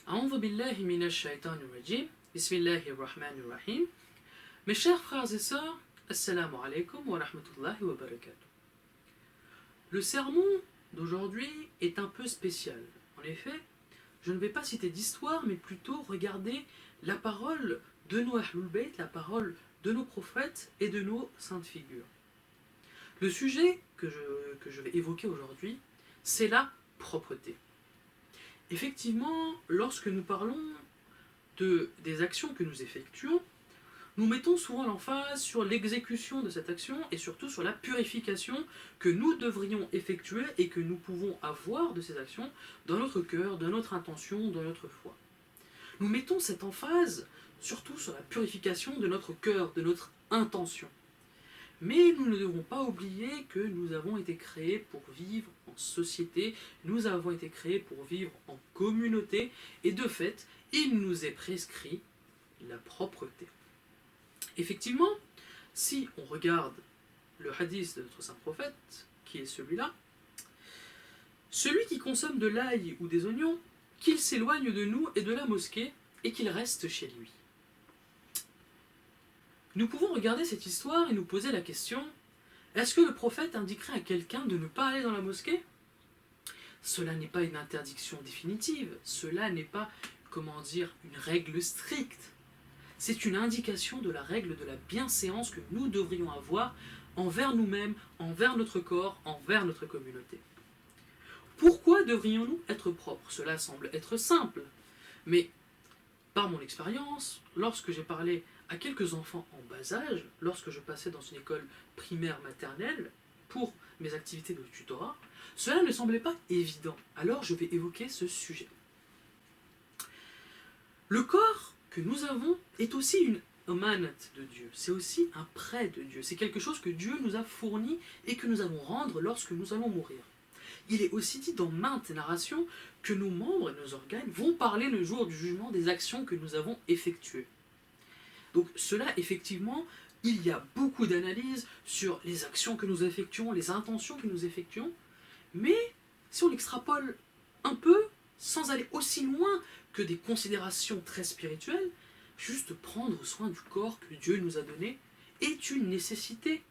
A'udhu billahi minash shaitanir rajim. Bismillahir rahmanir rahim. Mes chers frères et sœurs, assalamu alaikum wa rahmatullahi wa barakatuh. Le sermon d'aujourd'hui est un peu spécial. En effet, je ne vais pas citer d'histoire, mais plutôt regarder la parole de nos Ahlul Bayt, la parole de nos prophètes et de nos saintes figures. Le sujet que je vais évoquer aujourd'hui, c'est la propreté. Effectivement, lorsque nous parlons des actions que nous effectuons, nous mettons souvent l'emphase sur l'exécution de cette action et surtout sur la purification que nous devrions effectuer et que nous pouvons avoir de ces actions dans notre cœur, dans notre intention, dans notre foi. Nous mettons cette emphase surtout sur la purification de notre cœur, de notre intention. Mais nous ne devons pas oublier que nous avons été créés pour vivre en société, nous avons été créés pour vivre en communauté, et de fait, il nous est prescrit la propreté. Effectivement, si on regarde le hadith de notre saint prophète, qui est celui-là, celui qui consomme de l'ail ou des oignons, qu'il s'éloigne de nous et de la mosquée, et qu'il reste chez lui. Nous pouvons regarder cette histoire et nous poser la question, est-ce que le prophète indiquerait à quelqu'un de ne pas aller dans la mosquée? Cela n'est pas une interdiction définitive, cela n'est pas, une règle stricte. C'est une indication de la règle de la bienséance que nous devrions avoir envers nous-mêmes, envers notre corps, envers notre communauté. Pourquoi devrions-nous être propres? Cela semble être simple, mais par mon expérience, lorsque j'ai parlé à quelques enfants en bas âge, lorsque je passais dans une école primaire maternelle pour mes activités de tutorat, cela ne semblait pas évident. Alors je vais évoquer ce sujet. Le corps que nous avons est aussi une amanat de Dieu, c'est aussi un prêt de Dieu, c'est quelque chose que Dieu nous a fourni et que nous allons rendre lorsque nous allons mourir. Il est aussi dit dans maintes narrations que nos membres et nos organes vont parler le jour du jugement des actions que nous avons effectuées. Donc cela, effectivement, il y a beaucoup d'analyses sur les actions que nous effectuons, les intentions que nous effectuons, mais si on extrapole un peu, sans aller aussi loin que des considérations très spirituelles, juste prendre soin du corps que Dieu nous a donné est une nécessité.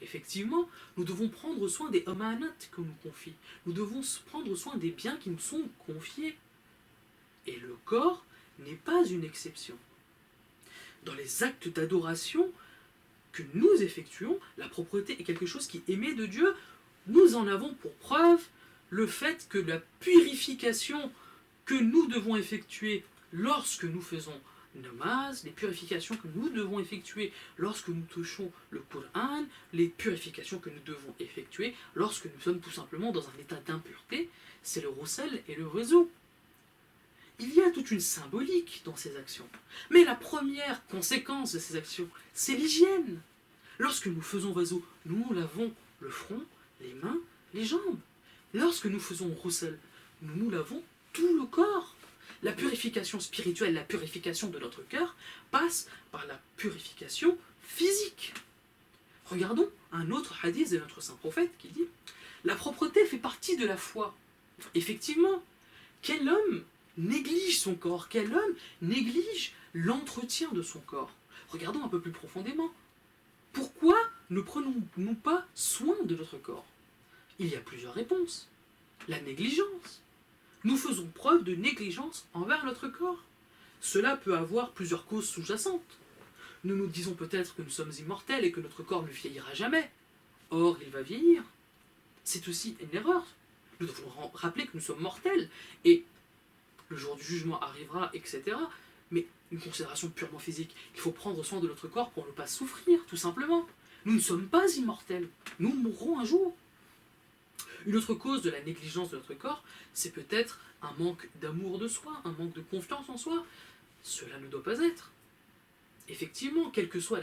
Effectivement, nous devons prendre soin des amanat qu'on nous confie. Nous devons prendre soin des biens qui nous sont confiés. Et le corps n'est pas une exception. Dans les actes d'adoration que nous effectuons, la propreté est quelque chose qui émet de Dieu. Nous en avons pour preuve le fait que la purification que nous devons effectuer lorsque nous faisons namaz, les purifications que nous devons effectuer lorsque nous touchons le Coran, les purifications que nous devons effectuer lorsque nous sommes tout simplement dans un état d'impureté, c'est le roussel et le réseau. Il y a toute une symbolique dans ces actions. Mais la première conséquence de ces actions, c'est l'hygiène. Lorsque nous faisons réseau, nous lavons le front, les mains, les jambes. Lorsque nous faisons roussel, nous lavons tout le corps. La purification spirituelle, la purification de notre cœur passe par la purification physique. Regardons un autre hadith de notre saint prophète qui dit « La propreté fait partie de la foi ». Effectivement, quel homme néglige son corps? Quel homme néglige l'entretien de son corps? Regardons un peu plus profondément. Pourquoi ne prenons-nous pas soin de notre corps? Il y a plusieurs réponses. La négligence. Nous faisons preuve de négligence envers notre corps. Cela peut avoir plusieurs causes sous-jacentes. Nous nous disons peut-être que nous sommes immortels et que notre corps ne vieillira jamais. Or, il va vieillir. C'est aussi une erreur. Nous devons rappeler que nous sommes mortels et le jour du jugement arrivera, etc. Mais une considération purement physique. Il faut prendre soin de notre corps pour ne pas souffrir, tout simplement. Nous ne sommes pas immortels. Nous mourrons un jour. Une autre cause de la négligence de notre corps, c'est peut-être un manque d'amour de soi, un manque de confiance en soi. Cela ne doit pas être. Effectivement, quelle que soit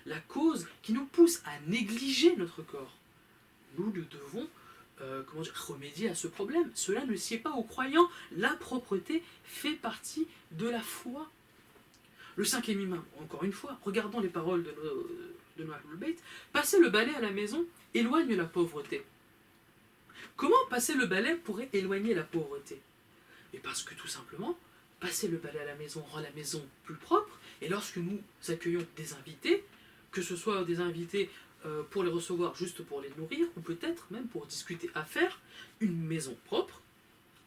la cause qui nous pousse à négliger notre corps, nous devons remédier à ce problème. Cela ne sied pas aux croyants. La propreté fait partie de la foi. Le cinquième imam, encore une fois, regardons les paroles de nos Ahlul Bayt, passer le balai à la maison éloigne la pauvreté. Comment passer le balai pourrait éloigner la pauvreté? Et parce que tout simplement, passer le balai à la maison rend la maison plus propre, et lorsque nous accueillons des invités, que ce soit des invités pour les recevoir juste pour les nourrir, ou peut-être même pour discuter affaires, une maison propre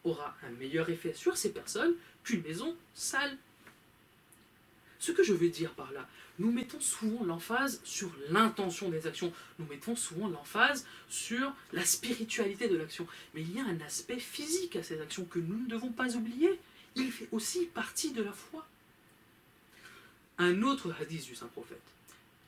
aura un meilleur effet sur ces personnes qu'une maison sale. Ce que je veux dire par là, nous mettons souvent l'emphase sur l'intention des actions, nous mettons souvent l'emphase sur la spiritualité de l'action, mais il y a un aspect physique à ces actions que nous ne devons pas oublier, il fait aussi partie de la foi. Un autre hadith du Saint-Prophète,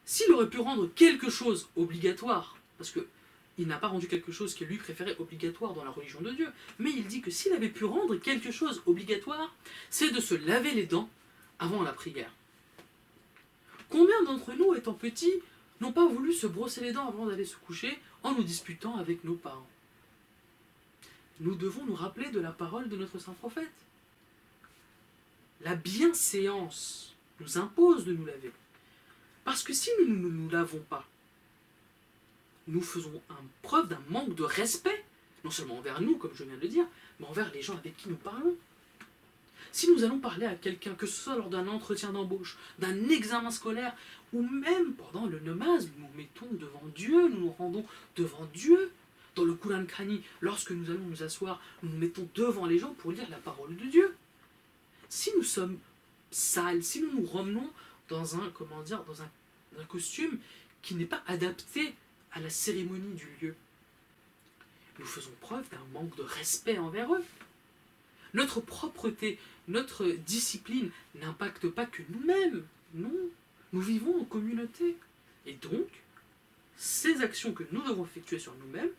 s'il aurait pu rendre quelque chose obligatoire, parce qu'il n'a pas rendu quelque chose qui lui préférait obligatoire dans la religion de Dieu, mais il dit que s'il avait pu rendre quelque chose obligatoire, c'est de se laver les dents avant la prière. Combien d'entre nous, étant petits, n'ont pas voulu se brosser les dents avant d'aller se coucher en nous disputant avec nos parents? Nous devons nous rappeler de la parole de notre Saint-Prophète. La bienséance nous impose de nous laver. Parce que si nous ne nous lavons pas, nous faisons preuve d'un manque de respect, non seulement envers nous, comme je viens de le dire, mais envers les gens avec qui nous parlons. Si nous allons parler à quelqu'un, que ce soit lors d'un entretien d'embauche, d'un examen scolaire, ou même pendant le namaz, nous nous mettons devant Dieu, nous nous rendons devant Dieu. Dans le Quran Khani, lorsque nous allons nous asseoir, nous nous mettons devant les gens pour lire la parole de Dieu. Si nous sommes sales, si nous nous ramenons dans un costume qui n'est pas adapté à la cérémonie du lieu, nous faisons preuve d'un manque de respect envers eux. Notre propreté, notre discipline n'impacte pas que nous-mêmes. Non, nous vivons en communauté. Et donc, ces actions que nous devons effectuer sur nous-mêmes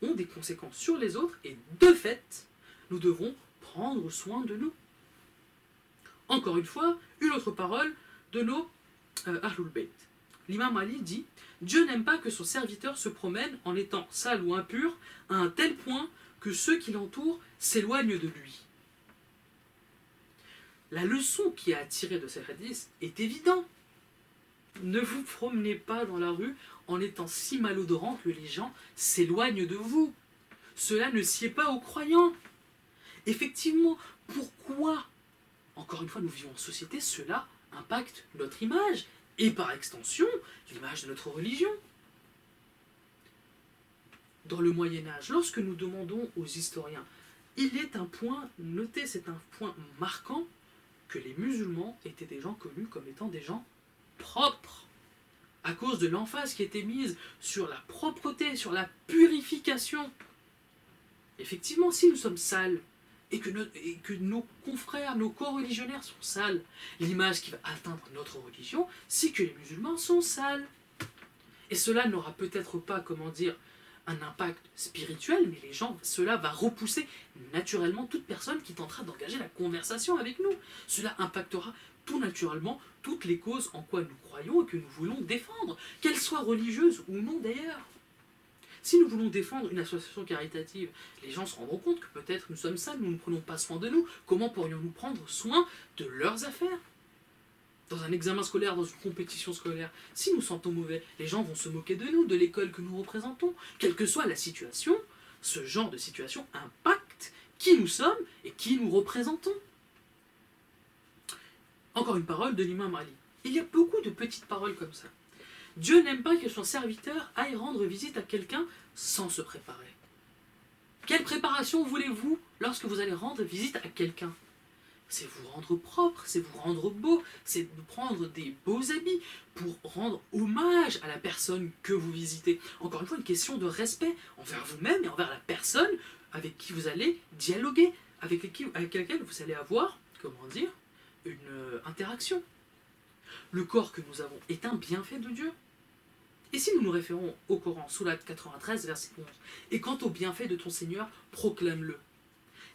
ont des conséquences sur les autres et de fait, nous devons prendre soin de nous. Encore une fois, une autre parole de nos Ahlul Bayt. L'imam Ali dit « Dieu n'aime pas que son serviteur se promène en étant sale ou impur à un tel point que ceux qui l'entourent s'éloignent de lui. » La leçon qui est à tirer de ces hadiths est évidente. Ne vous promenez pas dans la rue en étant si malodorant que les gens s'éloignent de vous. Cela ne sied pas aux croyants. Effectivement, pourquoi, encore une fois, nous vivons en société, cela impacte notre image et par extension, l'image de notre religion. Dans le Moyen-Âge, lorsque nous demandons aux historiens, il est un point noté, c'est un point marquant, que les musulmans étaient des gens connus comme étant des gens propres, à cause de l'emphase qui était mise sur la propreté, sur la purification. Effectivement, si nous sommes sales, et que nos confrères, nos co-religionnaires sont sales, l'image qui va atteindre notre religion, c'est que les musulmans sont sales. Et cela n'aura peut-être pas, un impact spirituel, mais cela va repousser naturellement toute personne qui tentera d'engager la conversation avec nous. Cela impactera tout naturellement toutes les causes en quoi nous croyons et que nous voulons défendre, qu'elles soient religieuses ou non d'ailleurs. Si nous voulons défendre une association caritative, les gens se rendront compte que peut-être nous sommes sales, nous ne prenons pas soin de nous. Comment pourrions-nous prendre soin de leurs affaires ? Dans un examen scolaire, dans une compétition scolaire, si nous sentons mauvais, les gens vont se moquer de nous, de l'école que nous représentons. Quelle que soit la situation, ce genre de situation impacte qui nous sommes et qui nous représentons. Encore une parole de l'imam Ali. Il y a beaucoup de petites paroles comme ça. Dieu n'aime pas que son serviteur aille rendre visite à quelqu'un sans se préparer. Quelle préparation voulez-vous lorsque vous allez rendre visite à quelqu'un ? C'est vous rendre propre, c'est vous rendre beau, c'est de prendre des beaux habits pour rendre hommage à la personne que vous visitez. Encore une fois, une question de respect envers vous-même et envers la personne avec qui vous allez dialoguer, avec laquelle vous allez avoir, une interaction. Le corps que nous avons est un bienfait de Dieu. Et si nous nous référons au Coran, sourate 93, verset 11, « Et quant au bienfait de ton Seigneur, proclame-le »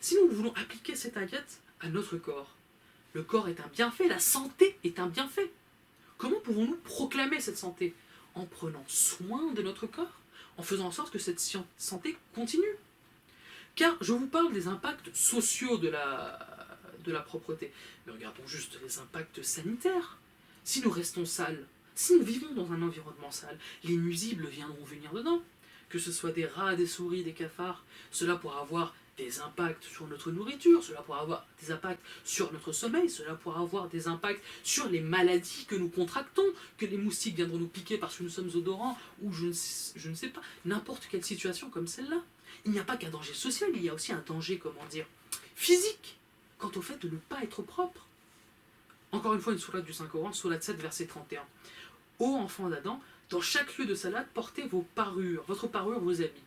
Si nous voulons appliquer cette ayat à notre corps, le corps est un bienfait, la santé est un bienfait. Comment pouvons-nous proclamer cette santé ? En prenant soin de notre corps, en faisant en sorte que cette santé continue. Car je vous parle des impacts sociaux de la propreté, mais regardons juste les impacts sanitaires. Si nous restons sales, si nous vivons dans un environnement sale, les nuisibles viendront venir dedans. Que ce soit des rats, des souris, des cafards, cela pourra avoir des impacts sur notre nourriture, cela pourra avoir des impacts sur notre sommeil, cela pourra avoir des impacts sur les maladies que nous contractons, que les moustiques viendront nous piquer parce que nous sommes odorants, ou je ne sais pas, n'importe quelle situation comme celle-là. Il n'y a pas qu'un danger social, il y a aussi un danger, comment dire, physique, quant au fait de ne pas être propre. Encore une fois, une sourate du Saint-Coran, sourate 7, verset 31. Ô enfants d'Adam, dans chaque lieu de salade, portez vos parures, votre parure, vos habits.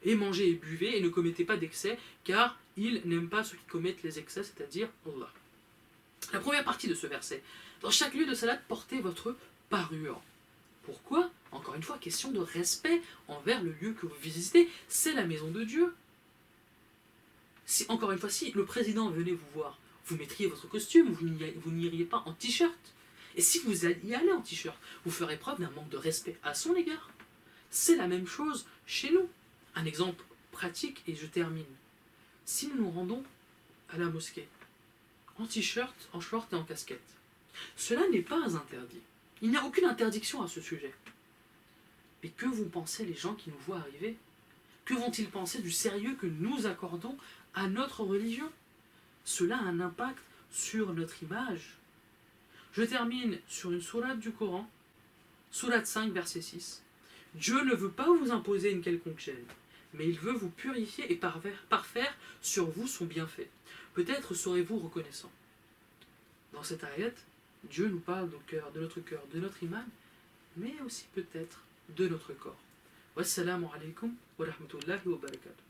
Et mangez et buvez, et ne commettez pas d'excès, car il n'aime pas ceux qui commettent les excès, c'est-à-dire Allah. La première partie de ce verset. Dans chaque lieu de salade, portez votre parure. Pourquoi? Encore une fois, question de respect envers le lieu que vous visitez. C'est la maison de Dieu. Si, encore une fois, si le président venait vous voir, vous mettriez votre costume, vous n'iriez pas en t-shirt. Et si vous y allez en t-shirt, vous ferez preuve d'un manque de respect à son égard. C'est la même chose chez nous. Un exemple pratique, et je termine. Si nous nous rendons à la mosquée, en t-shirt, en short et en casquette, cela n'est pas interdit. Il n'y a aucune interdiction à ce sujet. Mais que vont penser les gens qui nous voient arriver? Que vont-ils penser du sérieux que nous accordons à notre religion? Cela a un impact sur notre image. Je termine sur une sourate du Coran, sourate 5, verset 6. Dieu ne veut pas vous imposer une quelconque chaîne, mais il veut vous purifier et parfaire sur vous son bienfait. Peut-être serez-vous reconnaissant. Dans cette ayat, Dieu nous parle de notre cœur, de notre iman, mais aussi peut-être de notre corps. Wassalamu alaikum wa rahmatullahi wa barakatuh.